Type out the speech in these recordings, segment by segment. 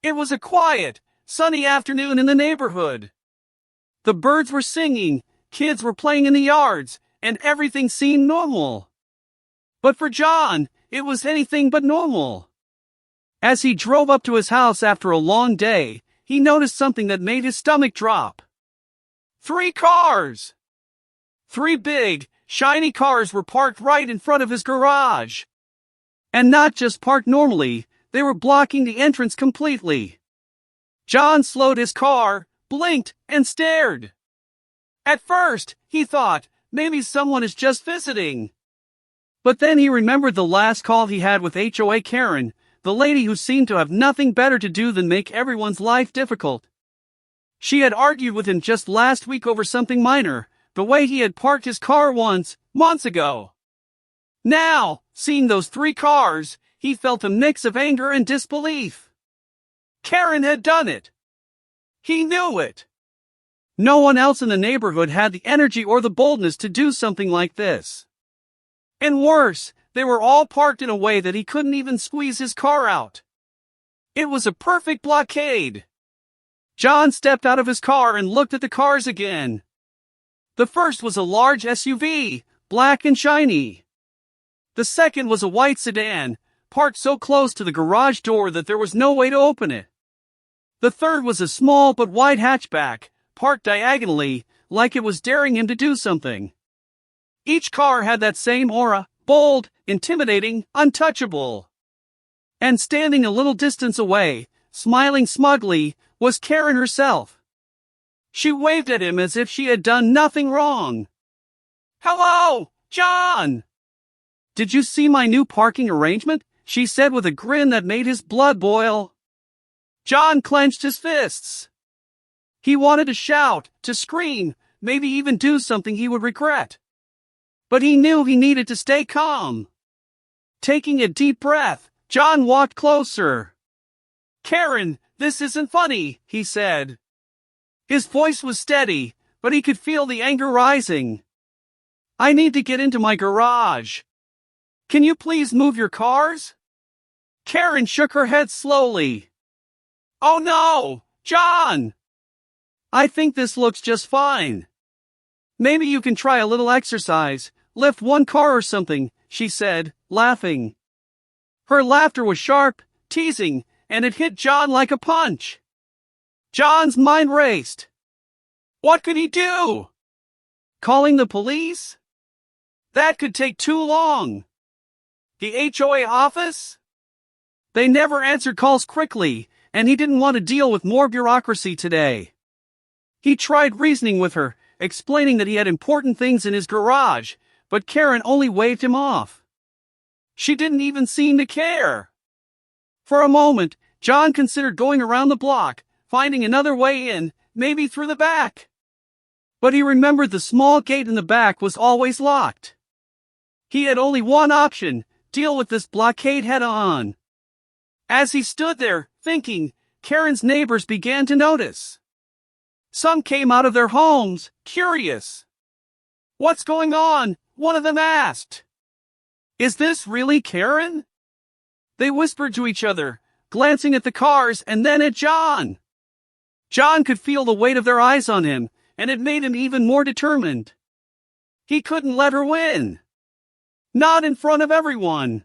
It was a quiet, sunny afternoon in the neighborhood. The birds were singing, kids were playing in the yards, and everything seemed normal. But for John, it was anything but normal. As he drove up to his house after a long day, he noticed something that made his stomach drop. 3 cars! 3 big, shiny cars were parked right in front of his garage. And not just parked normally, they were blocking the entrance completely. John slowed his car, blinked, and stared. At first, he thought, maybe someone is just visiting. But then he remembered the last call he had with HOAKaren, the lady who seemed to have nothing better to do than make everyone's life difficult. She had argued with him just last week over something minor, the way he had parked his car months ago. Now, seeing those 3 cars, he felt a mix of anger and disbelief. Karen had done it. He knew it. No one else in the neighborhood had the energy or the boldness to do something like this. And worse, they were all parked in a way that he couldn't even squeeze his car out. It was a perfect blockade. John stepped out of his car and looked at the cars again. The first was a large SUV, black and shiny. The second was a white sedan, parked so close to the garage door that there was no way to open it. The third was a small but wide hatchback, parked diagonally, like it was daring him to do something. Each car had that same aura, bold, intimidating, untouchable. And standing a little distance away, smiling smugly, was Karen herself. She waved at him as if she had done nothing wrong. "Hello, John! Did you see my new parking arrangement?" she said with a grin that made his blood boil. John clenched his fists. He wanted to shout, to scream, maybe even do something he would regret. But he knew he needed to stay calm. Taking a deep breath, John walked closer. "Karen, this isn't funny," he said. His voice was steady, but he could feel the anger rising. "I need to get into my garage. Can you please move your cars?" Karen shook her head slowly. "Oh no, John! I think this looks just fine. Maybe you can try a little exercise, lift 1 car or something," she said, laughing. Her laughter was sharp, teasing, and it hit John like a punch. John's mind raced. What could he do? Calling the police? That could take too long. The HOA office? They never answered calls quickly, and he didn't want to deal with more bureaucracy today. He tried reasoning with her, explaining that he had important things in his garage, but Karen only waved him off. She didn't even seem to care. For a moment, John considered going around the block, finding another way in, maybe through the back. But he remembered the small gate in the back was always locked. He had only one option: deal with this blockade head-on. As he stood there, thinking, Karen's neighbors began to notice. Some came out of their homes, curious. "What's going on?" one of them asked. "Is this really Karen?" They whispered to each other, glancing at the cars and then at John. John could feel the weight of their eyes on him, and it made him even more determined. He couldn't let her win. Not in front of everyone.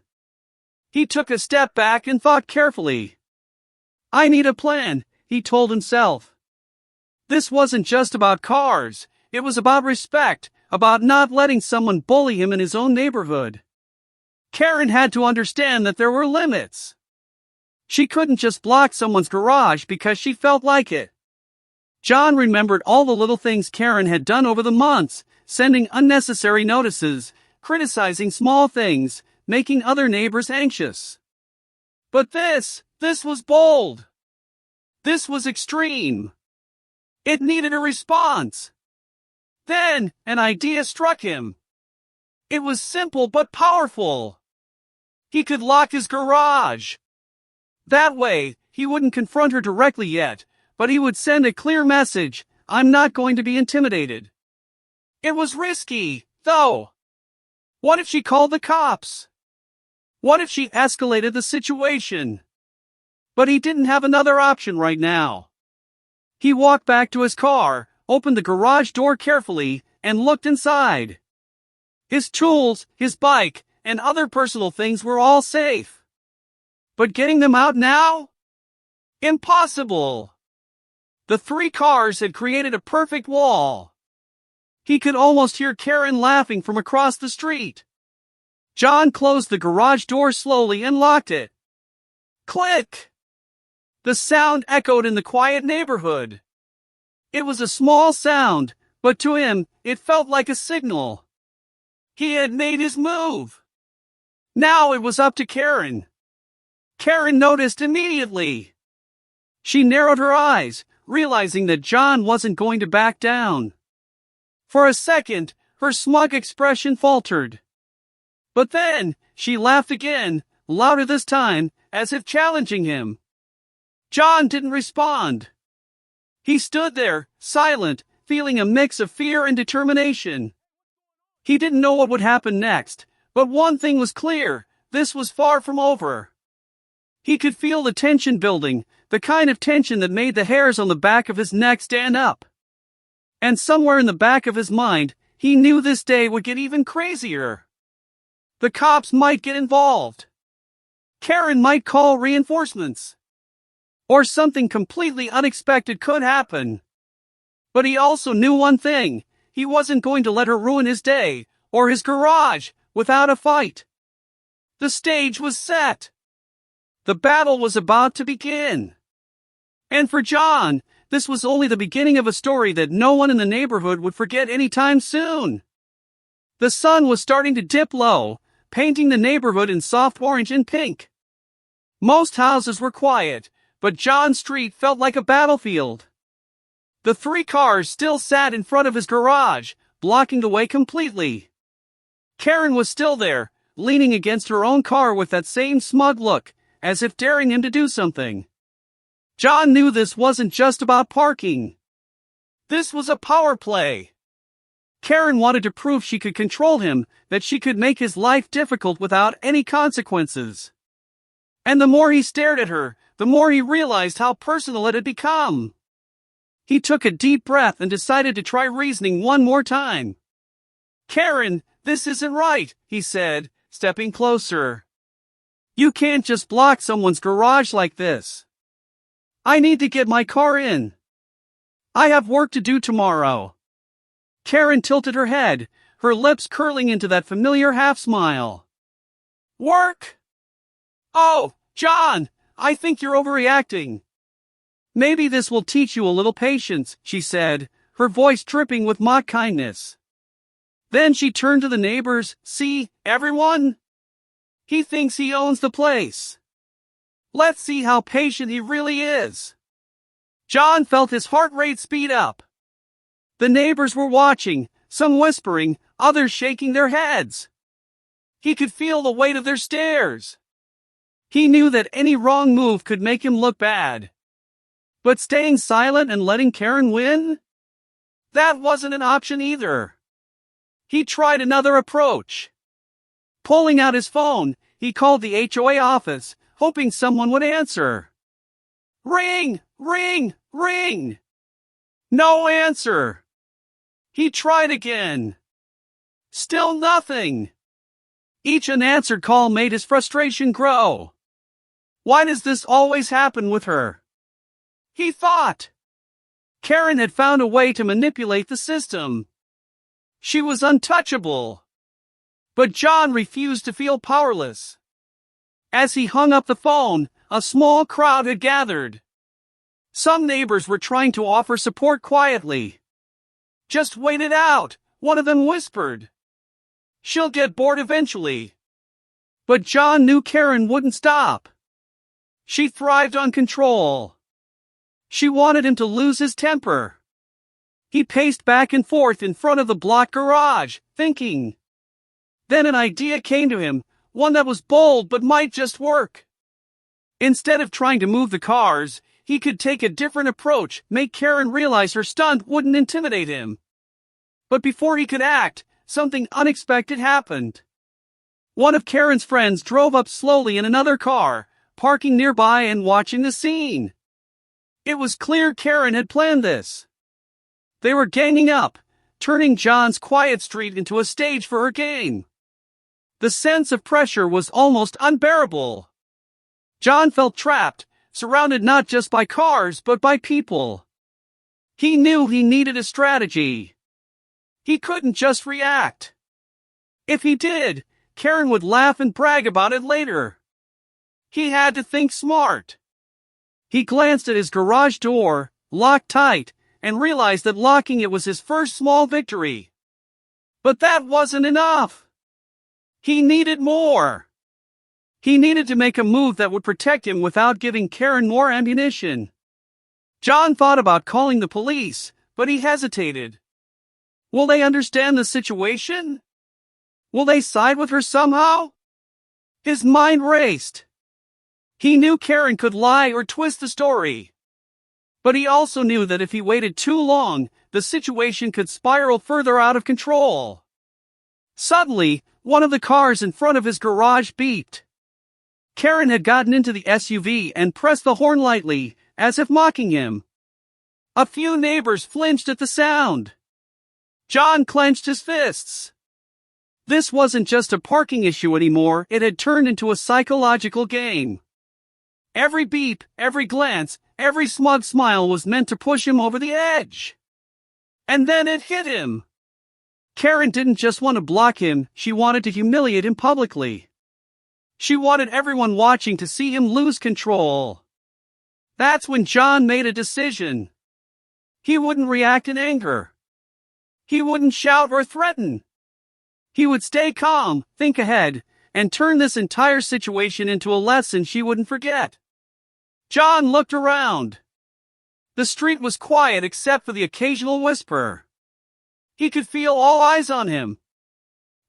He took a step back and thought carefully. "I need a plan," he told himself. This wasn't just about cars, it was about respect, about not letting someone bully him in his own neighborhood. Karen had to understand that there were limits. She couldn't just block someone's garage because she felt like it. John remembered all the little things Karen had done over the months, sending unnecessary notices, criticizing small things, making other neighbors anxious. But this was bold. This was extreme. It needed a response. Then, an idea struck him. It was simple but powerful. He could lock his garage. That way, he wouldn't confront her directly yet, but he would send a clear message: "I'm not going to be intimidated." It was risky, though. What if she called the cops? What if she escalated the situation? But he didn't have another option right now. He walked back to his car, opened the garage door carefully, and looked inside. His tools, his bike, and other personal things were all safe. But getting them out now? Impossible! The three cars had created a perfect wall. He could almost hear Karen laughing from across the street. John closed the garage door slowly and locked it. Click! The sound echoed in the quiet neighborhood. It was a small sound, but to him, it felt like a signal. He had made his move. Now it was up to Karen. Karen noticed immediately. She narrowed her eyes, realizing that John wasn't going to back down. For a second, her smug expression faltered. But then, she laughed again, louder this time, as if challenging him. John didn't respond. He stood there, silent, feeling a mix of fear and determination. He didn't know what would happen next, but one thing was clear: this was far from over. He could feel the tension building, the kind of tension that made the hairs on the back of his neck stand up. And somewhere in the back of his mind, he knew this day would get even crazier. The cops might get involved. Karen might call reinforcements. Or something completely unexpected could happen. But he also knew one thing: he wasn't going to let her ruin his day, or his garage, without a fight. The stage was set. The battle was about to begin. And for John, this was only the beginning of a story that no one in the neighborhood would forget anytime soon. The sun was starting to dip low, painting the neighborhood in soft orange and pink. Most houses were quiet, but John's street felt like a battlefield. The three cars still sat in front of his garage, blocking the way completely. Karen was still there, leaning against her own car with that same smug look, as if daring him to do something. John knew this wasn't just about parking. This was a power play. Karen wanted to prove she could control him, that she could make his life difficult without any consequences. And the more he stared at her, the more he realized how personal it had become. He took a deep breath and decided to try reasoning one more time. Karen, this isn't right, he said, stepping closer. You can't just block someone's garage like this. I need to get my car in. I have work to do tomorrow. Karen tilted her head, her lips curling into that familiar half-smile. Work? Oh, John, I think you're overreacting. Maybe this will teach you a little patience, she said, her voice dripping with mock kindness. Then she turned to the neighbors. See, everyone? He thinks he owns the place. Let's see how patient he really is. John felt his heart rate speed up. The neighbors were watching, some whispering, others shaking their heads. He could feel the weight of their stares. He knew that any wrong move could make him look bad. But staying silent and letting Karen win? That wasn't an option either. He tried another approach. Pulling out his phone, he called the HOA office, hoping someone would answer. Ring! Ring! Ring! No answer. He tried again. Still nothing. Each unanswered call made his frustration grow. Why does this always happen with her? He thought. Karen had found a way to manipulate the system. She was untouchable. But John refused to feel powerless. As he hung up the phone, a small crowd had gathered. Some neighbors were trying to offer support quietly. Just wait it out, one of them whispered. She'll get bored eventually. But John knew Karen wouldn't stop. She thrived on control. She wanted him to lose his temper. He paced back and forth in front of the blocked garage, thinking. Then an idea came to him, one that was bold but might just work. Instead of trying to move the cars, he could take a different approach, make Karen realize her stunt wouldn't intimidate him. But before he could act, something unexpected happened. One of Karen's friends drove up slowly in another car, parking nearby and watching the scene. It was clear Karen had planned this. They were ganging up, turning John's quiet street into a stage for her game. The sense of pressure was almost unbearable. John felt trapped, surrounded not just by cars but by people. He knew he needed a strategy. He couldn't just react. If he did, Karen would laugh and brag about it later. He had to think smart. He glanced at his garage door, locked tight, and realized that locking it was his first small victory. But that wasn't enough. He needed more. He needed to make a move that would protect him without giving Karen more ammunition. John thought about calling the police, but he hesitated. Will they understand the situation? Will they side with her somehow? His mind raced. He knew Karen could lie or twist the story. But he also knew that if he waited too long, the situation could spiral further out of control. Suddenly, one of the cars in front of his garage beeped. Karen had gotten into the SUV and pressed the horn lightly, as if mocking him. A few neighbors flinched at the sound. John clenched his fists. This wasn't just a parking issue anymore, it had turned into a psychological game. Every beep, every glance, every smug smile was meant to push him over the edge. And then it hit him. Karen didn't just want to block him, she wanted to humiliate him publicly. She wanted everyone watching to see him lose control. That's when John made a decision. He wouldn't react in anger. He wouldn't shout or threaten. He would stay calm, think ahead, and turn this entire situation into a lesson she wouldn't forget. John looked around. The street was quiet except for the occasional whisper. He could feel all eyes on him.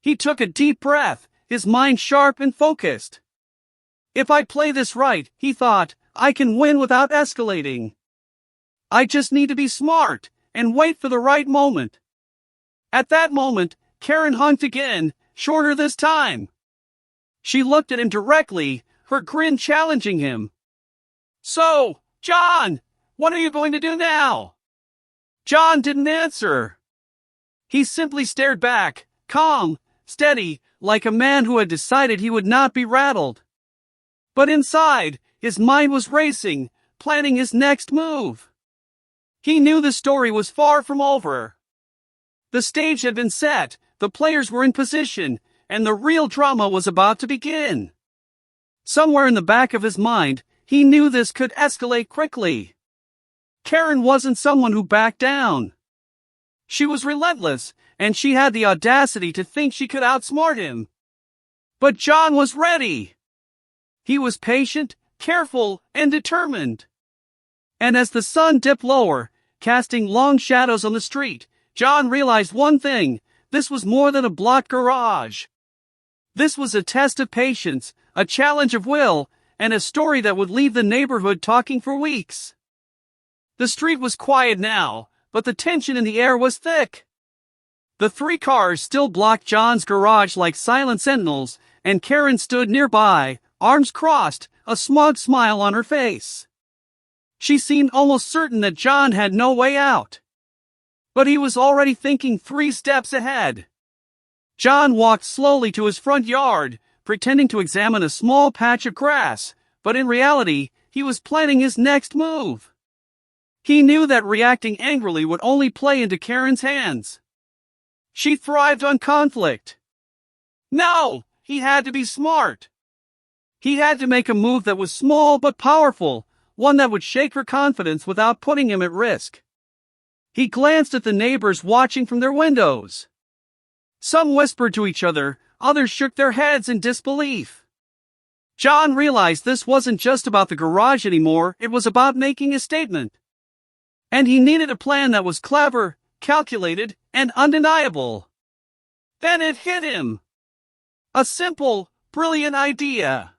He took a deep breath, his mind sharp and focused. If I play this right, he thought, I can win without escalating. I just need to be smart, and wait for the right moment. At that moment, Karen honked again, shorter this time. She looked at him directly, her grin challenging him. So, John, what are you going to do now? John didn't answer. He simply stared back, calm, steady, like a man who had decided he would not be rattled. But inside, his mind was racing, planning his next move. He knew the story was far from over. The stage had been set, the players were in position, and the real drama was about to begin. Somewhere in the back of his mind, he knew this could escalate quickly. Karen wasn't someone who backed down. She was relentless, and she had the audacity to think she could outsmart him. But John was ready. He was patient, careful, and determined. And as the sun dipped lower, casting long shadows on the street, John realized one thing: this was more than a blocked garage. This was a test of patience, a challenge of will, and a story that would leave the neighborhood talking for weeks. The street was quiet now, but the tension in the air was thick. The three cars still blocked John's garage like silent sentinels, and Karen stood nearby, arms crossed, a smug smile on her face. She seemed almost certain that John had no way out. But he was already thinking 3 steps ahead. John walked slowly to his front yard, pretending to examine a small patch of grass, but in reality, he was planning his next move. He knew that reacting angrily would only play into Karen's hands. She thrived on conflict. No, he had to be smart. He had to make a move that was small but powerful, one that would shake her confidence without putting him at risk. He glanced at the neighbors watching from their windows. Some whispered to each other, others shook their heads in disbelief. John realized this wasn't just about the garage anymore, it was about making a statement. And he needed a plan that was clever, calculated, and undeniable. Then it hit him. A simple, brilliant idea.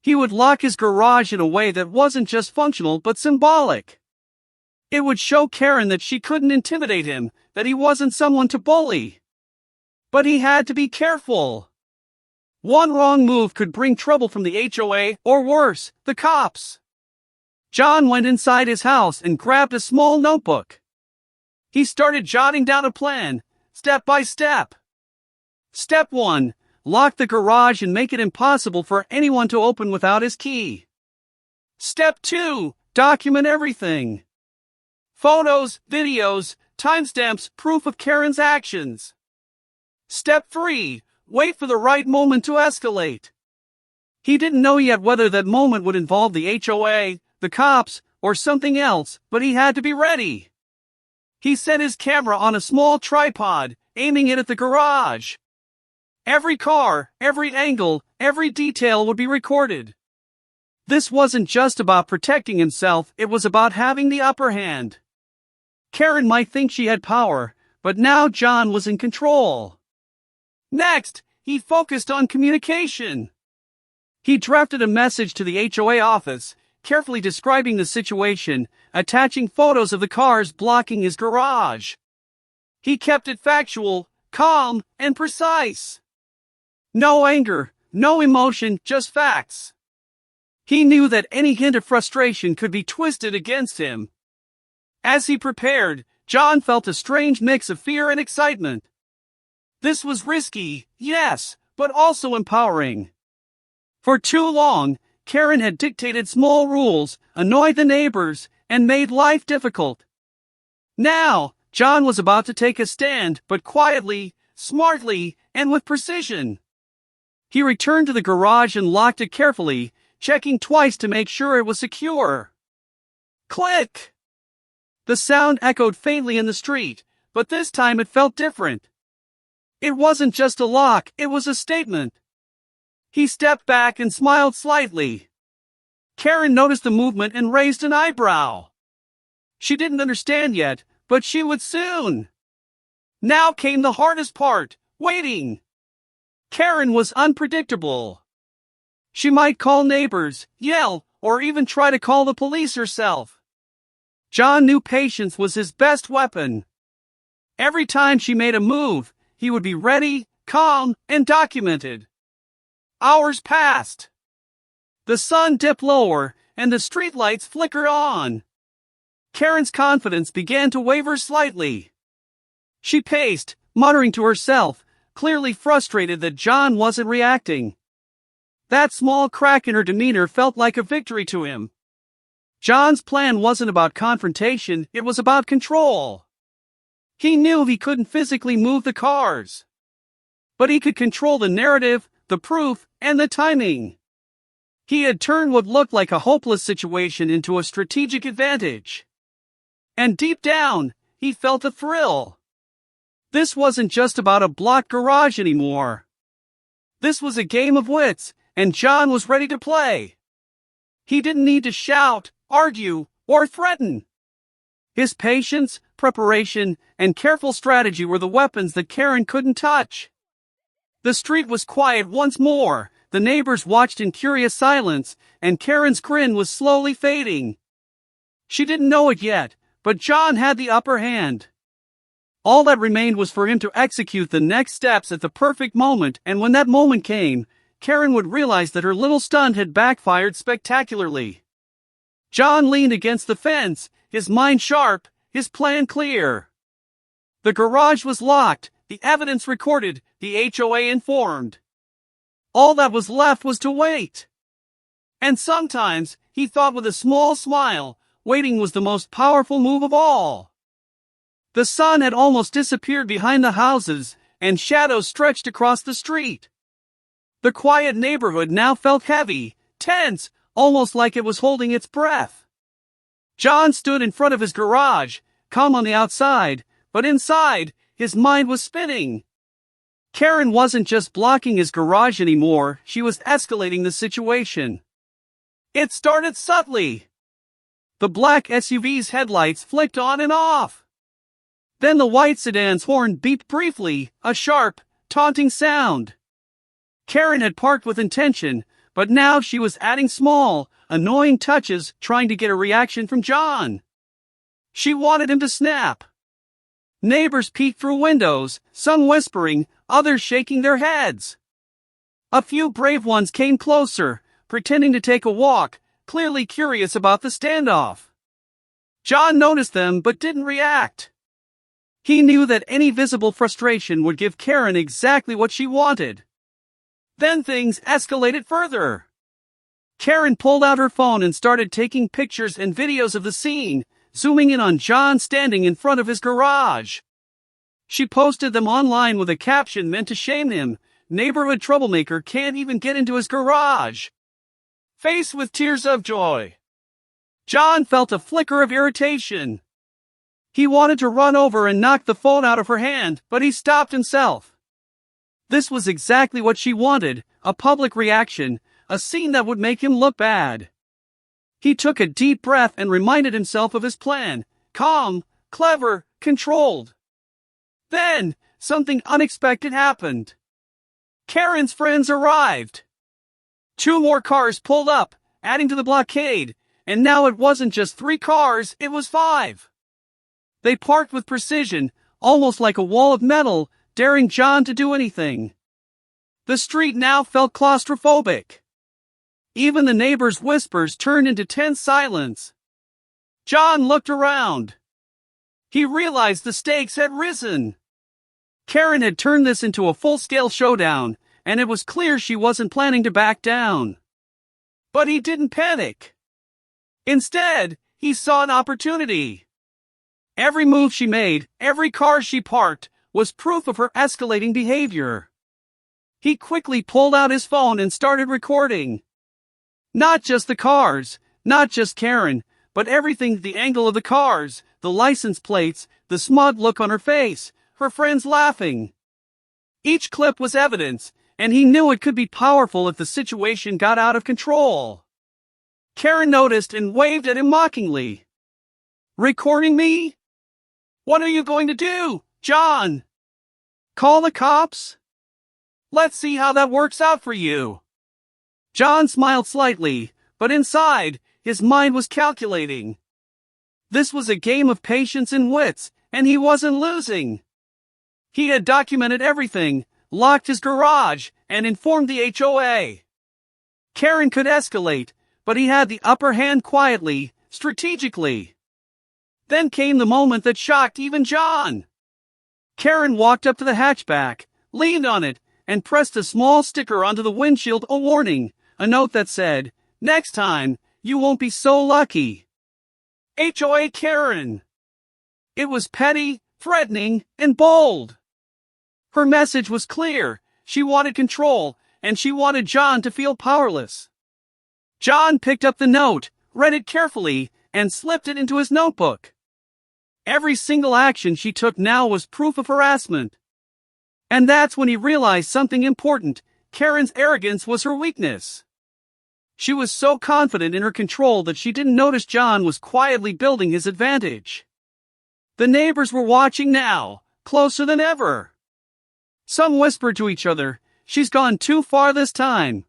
He would lock his garage in a way that wasn't just functional but symbolic. It would show Karen that she couldn't intimidate him, that he wasn't someone to bully. But he had to be careful. One wrong move could bring trouble from the HOA, or worse, the cops. John went inside his house and grabbed a small notebook. He started jotting down a plan, step by step. Step 1. Lock the garage and make it impossible for anyone to open without his key. Step 2. Document everything. Photos, videos, timestamps, proof of Karen's actions. Step 3. Wait for the right moment to escalate. He didn't know yet whether that moment would involve the HOA, the cops, or something else, but he had to be ready. He set his camera on a small tripod, aiming it at the garage. Every car, every angle, every detail would be recorded. This wasn't just about protecting himself, it was about having the upper hand. Karen might think she had power, but now John was in control. Next, he focused on communication. He drafted a message to the HOA office, carefully describing the situation, attaching photos of the cars blocking his garage. He kept it factual, calm, and precise. No anger, no emotion, just facts. He knew that any hint of frustration could be twisted against him. As he prepared, John felt a strange mix of fear and excitement. This was risky, yes, but also empowering. For too long, Karen had dictated small rules, annoyed the neighbors, and made life difficult. Now, John was about to take a stand, but quietly, smartly, and with precision. He returned to the garage and locked it carefully, checking twice to make sure it was secure. Click! The sound echoed faintly in the street, but this time it felt different. It wasn't just a lock, it was a statement. He stepped back and smiled slightly. Karen noticed the movement and raised an eyebrow. She didn't understand yet, but she would soon. Now came the hardest part, waiting. Karen was unpredictable. She might call neighbors, yell, or even try to call the police herself. John knew patience was his best weapon. Every time she made a move, he would be ready, calm, and documented. Hours passed. The sun dipped lower, and the streetlights flickered on. Karen's confidence began to waver slightly. She paced, muttering to herself, clearly frustrated that John wasn't reacting. That small crack in her demeanor felt like a victory to him. John's plan wasn't about confrontation, it was about control. He knew he couldn't physically move the cars. But he could control the narrative, the proof, and the timing. He had turned what looked like a hopeless situation into a strategic advantage. And deep down, he felt a thrill. This wasn't just about a blocked garage anymore. This was a game of wits, and John was ready to play. He didn't need to shout, argue, or threaten. His patience, preparation, and careful strategy were the weapons that Karen couldn't touch. The street was quiet once more, the neighbors watched in curious silence, and Karen's grin was slowly fading. She didn't know it yet, but John had the upper hand. All that remained was for him to execute the next steps at the perfect moment, and when that moment came, Karen would realize that her little stunt had backfired spectacularly. John leaned against the fence, his mind sharp, his plan clear. The garage was locked, the evidence recorded, the HOA informed. All that was left was to wait. And sometimes, he thought with a small smile, waiting was the most powerful move of all. The sun had almost disappeared behind the houses, and shadows stretched across the street. The quiet neighborhood now felt heavy, tense, almost like it was holding its breath. John stood in front of his garage, calm on the outside, but inside, his mind was spinning. Karen wasn't just blocking his garage anymore, she was escalating the situation. It started subtly. The black SUV's headlights flicked on and off. Then the white sedan's horn beeped briefly, a sharp, taunting sound. Karen had parked with intention, but now she was adding small, annoying touches, trying to get a reaction from John. She wanted him to snap. Neighbors peeked through windows, some whispering, others shaking their heads. A few brave ones came closer, pretending to take a walk, clearly curious about the standoff. John noticed them but didn't react. He knew that any visible frustration would give Karen exactly what she wanted. Then things escalated further. Karen pulled out her phone and started taking pictures and videos of the scene, zooming in on John standing in front of his garage. She posted them online with a caption meant to shame him. Neighborhood troublemaker can't even get into his garage. Faced with tears of joy, John felt a flicker of irritation. He wanted to run over and knock the phone out of her hand, but he stopped himself. This was exactly what she wanted, a public reaction, a scene that would make him look bad. He took a deep breath and reminded himself of his plan, calm, clever, controlled. Then, something unexpected happened. Karen's friends arrived. 2 more cars pulled up, adding to the blockade, and now it wasn't just 3 cars, it was 5. They parked with precision, almost like a wall of metal, daring John to do anything. The street now felt claustrophobic. Even the neighbors' whispers turned into tense silence. John looked around. He realized the stakes had risen. Karen had turned this into a full-scale showdown, and it was clear she wasn't planning to back down. But he didn't panic. Instead, he saw an opportunity. Every move she made, every car she parked, was proof of her escalating behavior. He quickly pulled out his phone and started recording. Not just the cars, not just Karen, but everything: the angle of the cars, the license plates, the smug look on her face, her friends laughing. Each clip was evidence, and he knew it could be powerful if the situation got out of control. Karen noticed and waved at him mockingly. "Recording me? What are you going to do, John? Call the cops? Let's see how that works out for you." John smiled slightly, but inside, his mind was calculating. This was a game of patience and wits, and he wasn't losing. He had documented everything, locked his garage, and informed the HOA. Karen could escalate, but he had the upper hand quietly, strategically. Then came the moment that shocked even John. Karen walked up to the hatchback, leaned on it, and pressed a small sticker onto the windshield, a warning, a note that said, "Next time, you won't be so lucky. HOAKaren." It was petty, threatening, and bold. Her message was clear: she wanted control, and she wanted John to feel powerless. John picked up the note, read it carefully, and slipped it into his notebook. Every single action she took now was proof of harassment. And that's when he realized something important: Karen's arrogance was her weakness. She was so confident in her control that she didn't notice John was quietly building his advantage. The neighbors were watching now, closer than ever. Some whispered to each other, "She's gone too far this time."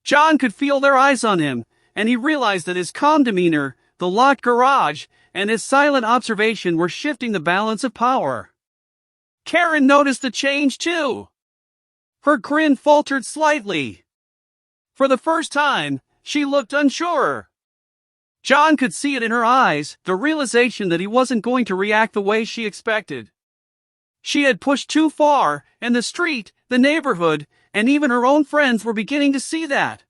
John could feel their eyes on him, and he realized that his calm demeanor, the locked garage, and his silent observation were shifting the balance of power. Karen noticed the change too. Her grin faltered slightly. For the first time, she looked unsure. John could see it in her eyes, the realization that he wasn't going to react the way she expected. She had pushed too far, and the street, the neighborhood, and even her own friends were beginning to see that.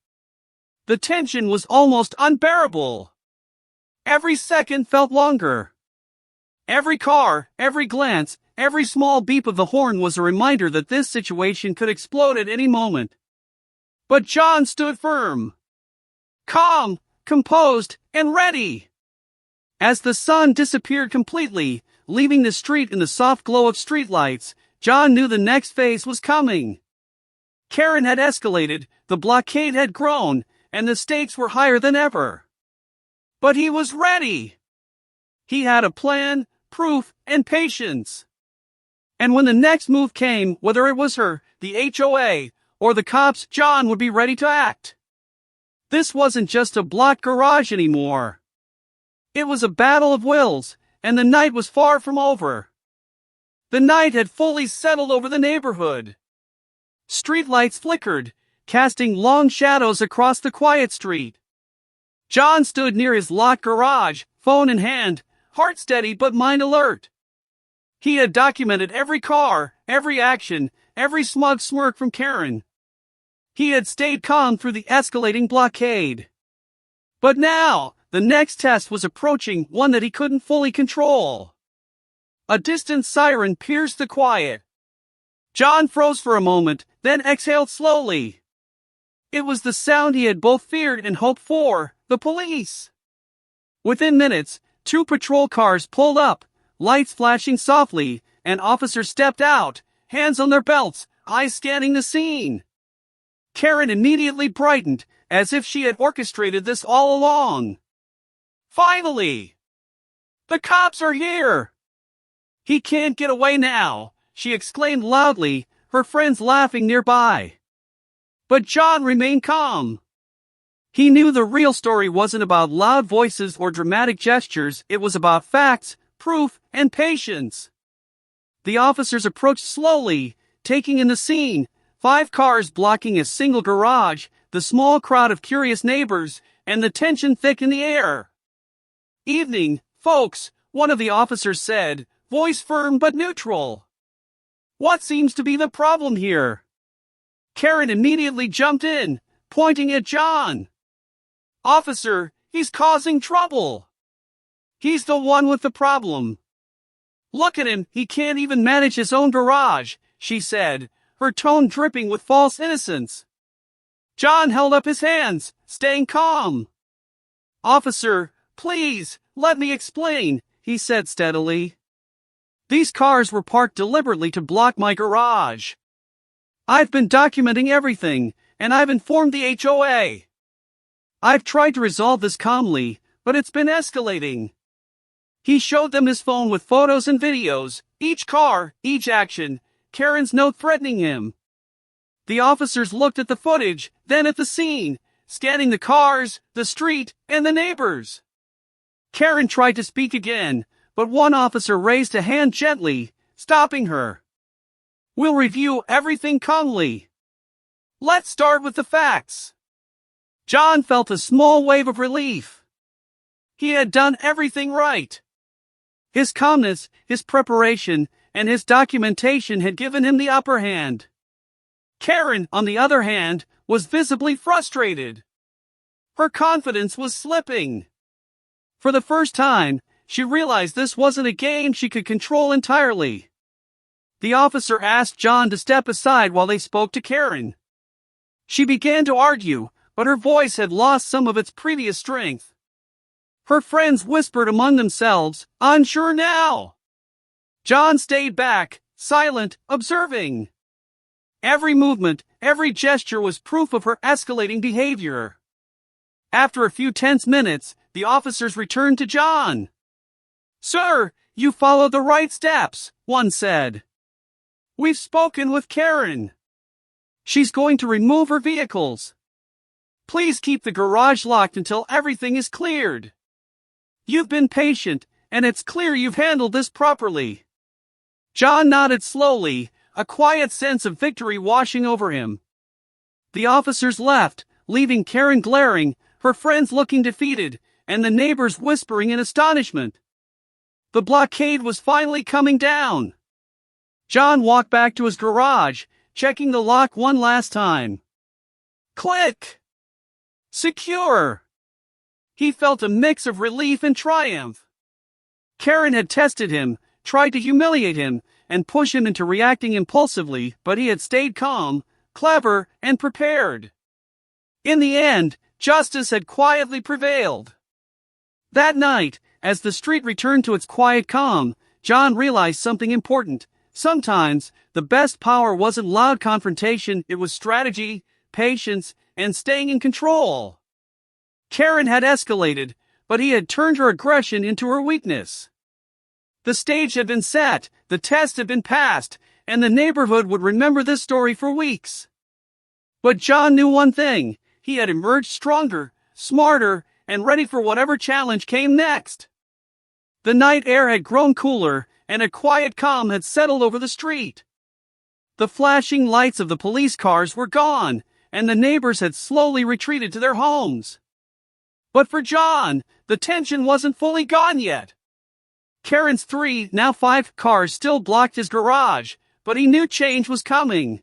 The tension was almost unbearable. Every second felt longer. Every car, every glance, every small beep of the horn was a reminder that this situation could explode at any moment. But John stood firm. Calm, composed, and ready. As the sun disappeared completely, leaving the street in the soft glow of streetlights, John knew the next phase was coming. Karen had escalated, the blockade had grown, and the stakes were higher than ever. But he was ready. He had a plan, proof, and patience. And when the next move came, whether it was her, the HOA, or the cops, John would be ready to act. This wasn't just a blocked garage anymore. It was a battle of wills, and the night was far from over. The night had fully settled over the neighborhood. Streetlights flickered, casting long shadows across the quiet street. John stood near his locked garage, phone in hand, heart steady but mind alert. He had documented every car, every action, every smug smirk from Karen. He had stayed calm through the escalating blockade. But now, the next test was approaching, one that he couldn't fully control. A distant siren pierced the quiet. John froze for a moment, then exhaled slowly. It was the sound he had both feared and hoped for, the police. Within minutes, 2 patrol cars pulled up, lights flashing softly, and officers stepped out, hands on their belts, eyes scanning the scene. Karen immediately brightened, as if she had orchestrated this all along. Finally! The cops are here! He can't get away now, she exclaimed loudly, her friends laughing nearby. But John remained calm. He knew the real story wasn't about loud voices or dramatic gestures, it was about facts, proof, and patience. The officers approached slowly, taking in the scene, 5 cars blocking a single garage, the small crowd of curious neighbors, and the tension thick in the air. "Evening, folks," one of the officers said, voice firm but neutral. "What seems to be the problem here?" Karen immediately jumped in, pointing at John. "Officer, he's causing trouble. He's the one with the problem. Look at him, he can't even manage his own garage," she said, her tone dripping with false innocence. John held up his hands, staying calm. "Officer, please, let me explain," he said steadily. "These cars were parked deliberately to block my garage. I've been documenting everything, and I've informed the HOA. I've tried to resolve this calmly, but it's been escalating." He showed them his phone with photos and videos, each car, each action, Karen's note threatening him. The officers looked at the footage, then at the scene, scanning the cars, the street, and the neighbors. Karen tried to speak again, but one officer raised a hand gently, stopping her. "We'll review everything calmly. Let's start with the facts." John felt a small wave of relief. He had done everything right. His calmness, his preparation, and his documentation had given him the upper hand. Karen, on the other hand, was visibly frustrated. Her confidence was slipping. For the first time, she realized this wasn't a game she could control entirely. The officer asked John to step aside while they spoke to Karen. She began to argue, but her voice had lost some of its previous strength. Her friends whispered among themselves, "Unsure now." John stayed back, silent, observing. Every movement, every gesture was proof of her escalating behavior. After a few tense minutes, the officers returned to John. "Sir, you followed the right steps," one said. "We've spoken with Karen. She's going to remove her vehicles. Please keep the garage locked until everything is cleared. You've been patient, and it's clear you've handled this properly." John nodded slowly, a quiet sense of victory washing over him. The officers left, leaving Karen glaring, her friends looking defeated, and the neighbors whispering in astonishment. The blockade was finally coming down. John walked back to his garage, checking the lock one last time. Click! Secure! He felt a mix of relief and triumph. Karen had tested him, tried to humiliate him, and push him into reacting impulsively, but he had stayed calm, clever, and prepared. In the end, justice had quietly prevailed. That night, as the street returned to its quiet calm, John realized something important. Sometimes, the best power wasn't loud confrontation, it was strategy, patience, and staying in control. Karen had escalated, but he had turned her aggression into her weakness. The stage had been set, the test had been passed, and the neighborhood would remember this story for weeks. But John knew one thing: he had emerged stronger, smarter, and ready for whatever challenge came next. The night air had grown cooler, and a quiet calm had settled over the street. The flashing lights of the police cars were gone, and the neighbors had slowly retreated to their homes. But for John, the tension wasn't fully gone yet. Karen's 3, now 5 cars still blocked his garage, but he knew change was coming.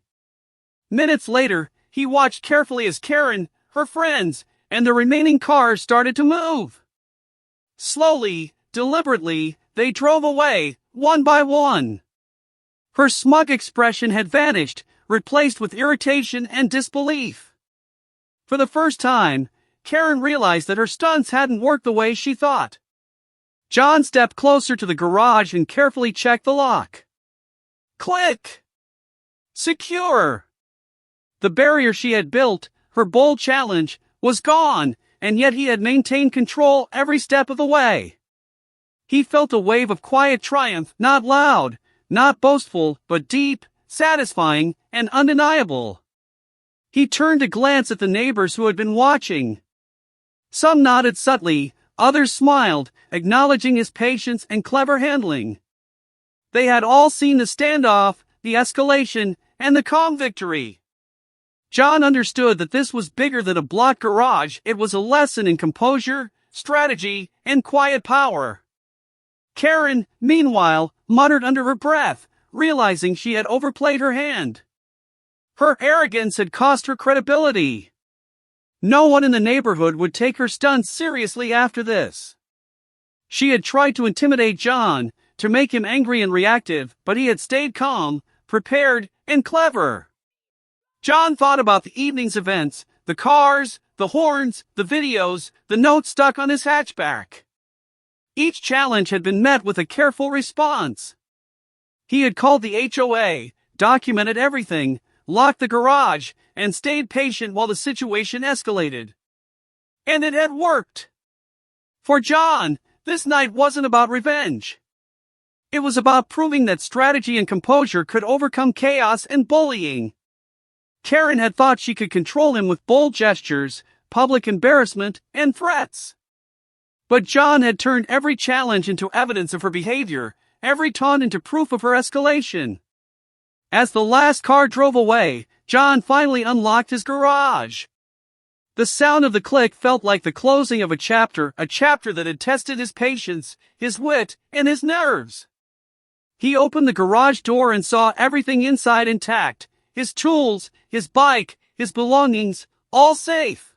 Minutes later, he watched carefully as Karen, her friends, and the remaining cars started to move. Slowly, deliberately, they drove away, one by one. Her smug expression had vanished, replaced with irritation and disbelief. For the first time, Karen realized that her stunts hadn't worked the way she thought. John stepped closer to the garage and carefully checked the lock. Click! Secure! The barrier she had built, her bold challenge, was gone, and yet he had maintained control every step of the way. He felt a wave of quiet triumph, not loud, not boastful, but deep, satisfying, and undeniable. He turned to glance at the neighbors who had been watching. Some nodded subtly, others smiled, acknowledging his patience and clever handling. They had all seen the standoff, the escalation, and the calm victory. John understood that this was bigger than a blocked garage. It was a lesson in composure, strategy, and quiet power. Karen, meanwhile, muttered under her breath, realizing she had overplayed her hand. Her arrogance had cost her credibility. No one in the neighborhood would take her stunts seriously after this. She had tried to intimidate John, to make him angry and reactive, but he had stayed calm, prepared, and clever. John thought about the evening's events, the cars, the horns, the videos, the notes stuck on his hatchback. Each challenge had been met with a careful response. He had called the HOA, documented everything, locked the garage, and stayed patient while the situation escalated. And it had worked. For John, this night wasn't about revenge. It was about proving that strategy and composure could overcome chaos and bullying. Karen had thought she could control him with bold gestures, public embarrassment, and threats. But John had turned every challenge into evidence of her behavior, every taunt into proof of her escalation. As the last car drove away, John finally unlocked his garage. The sound of the click felt like the closing of a chapter that had tested his patience, his wit, and his nerves. He opened the garage door and saw everything inside intact, his tools, his bike, his belongings, all safe.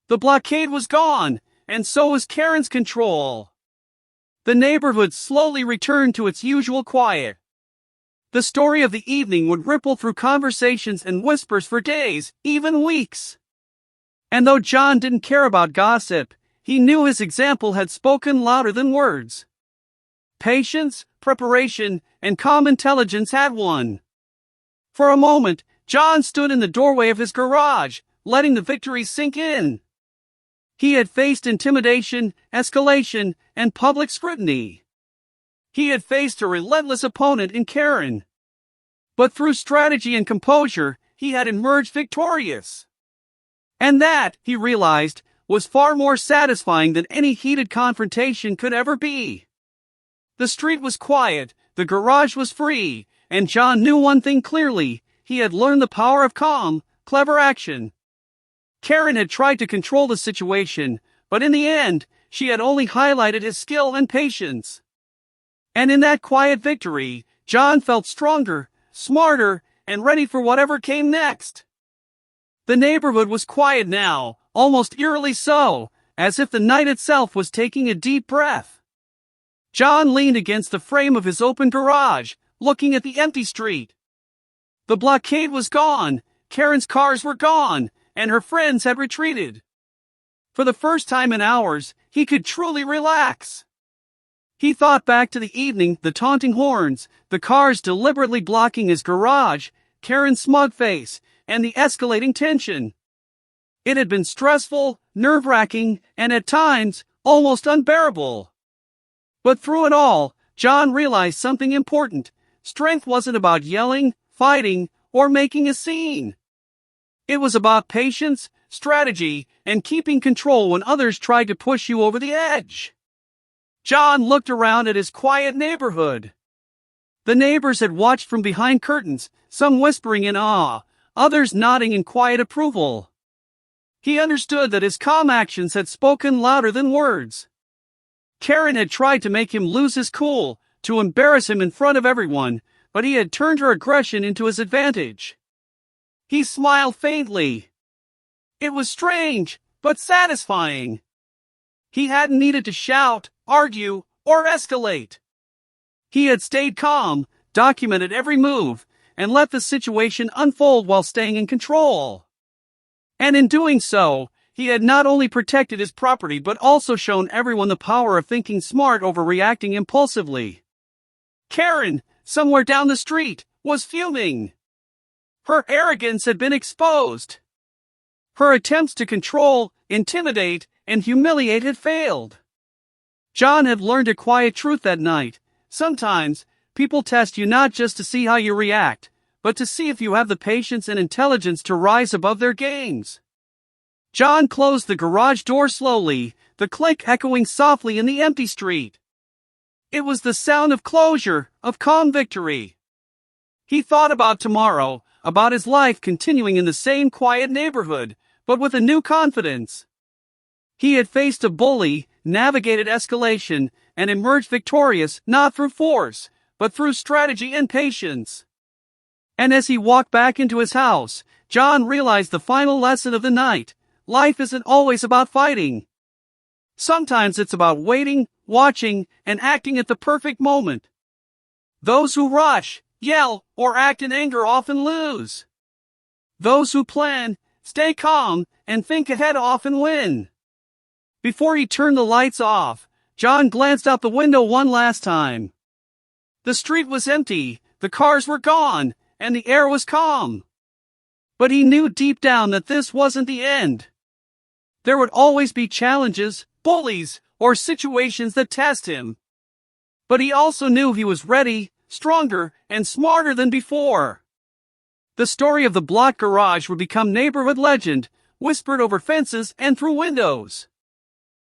The blockade was gone, and so was Karen's control. The neighborhood slowly returned to its usual quiet. The story of the evening would ripple through conversations and whispers for days, even weeks. And though John didn't care about gossip, he knew his example had spoken louder than words. Patience, preparation, and calm intelligence had won. For a moment, John stood in the doorway of his garage, letting the victory sink in. He had faced intimidation, escalation, and public scrutiny. He had faced a relentless opponent in Karen. But through strategy and composure, he had emerged victorious. And that, he realized, was far more satisfying than any heated confrontation could ever be. The street was quiet, the garage was free, and John knew one thing clearly: he had learned the power of calm, clever action. Karen had tried to control the situation, but in the end, she had only highlighted his skill and patience. And in that quiet victory, John felt stronger, smarter, and ready for whatever came next. The neighborhood was quiet now, almost eerily so, as if the night itself was taking a deep breath. John leaned against the frame of his open garage, looking at the empty street. The blockade was gone, Karen's cars were gone, and her friends had retreated. For the first time in hours, he could truly relax. He thought back to the evening, the taunting horns, the cars deliberately blocking his garage, Karen's smug face, and the escalating tension. It had been stressful, nerve-wracking, and at times, almost unbearable. But through it all, John realized something important. Strength wasn't about yelling, fighting, or making a scene. It was about patience, strategy, and keeping control when others tried to push you over the edge. John looked around at his quiet neighborhood. The neighbors had watched from behind curtains, some whispering in awe, others nodding in quiet approval. He understood that his calm actions had spoken louder than words. Karen had tried to make him lose his cool, to embarrass him in front of everyone, but he had turned her aggression into his advantage. He smiled faintly. It was strange, but satisfying. He hadn't needed to shout, argue, or escalate. He had stayed calm, documented every move, and let the situation unfold while staying in control. And in doing so, he had not only protected his property but also shown everyone the power of thinking smart over reacting impulsively. Karen, somewhere down the street, was fuming. Her arrogance had been exposed. Her attempts to control, intimidate, and humiliate had failed. John had learned a quiet truth that night. Sometimes, people test you not just to see how you react, but to see if you have the patience and intelligence to rise above their games. John closed the garage door slowly, the click echoing softly in the empty street. It was the sound of closure, of calm victory. He thought about tomorrow, about his life continuing in the same quiet neighborhood, but with a new confidence. He had faced a bully, navigated escalation, and emerged victorious not through force, but through strategy and patience. And as he walked back into his house, John realized the final lesson of the night. Life isn't always about fighting. Sometimes it's about waiting, watching, and acting at the perfect moment. Those who rush, yell, or act in anger often lose. Those who plan, stay calm, and think ahead often win. Before he turned the lights off, John glanced out the window one last time. The street was empty, the cars were gone, and the air was calm. But he knew deep down that this wasn't the end. There would always be challenges, bullies, or situations that test him. But he also knew he was ready, stronger, and smarter than before. The story of the block garage would become neighborhood legend, whispered over fences and through windows.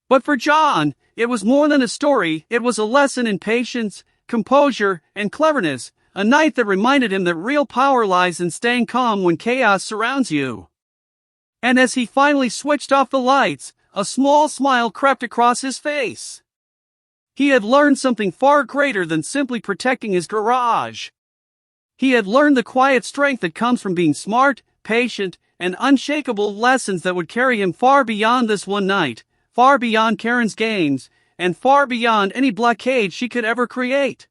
But for John, it was more than a story, it was a lesson in patience, composure, and cleverness, a night that reminded him that real power lies in staying calm when chaos surrounds you. And as he finally switched off the lights, a small smile crept across his face. He had learned something far greater than simply protecting his garage. He had learned the quiet strength that comes from being smart, patient, and unshakable, lessons that would carry him far beyond this one night, far beyond Karen's games, and far beyond any blockade she could ever create.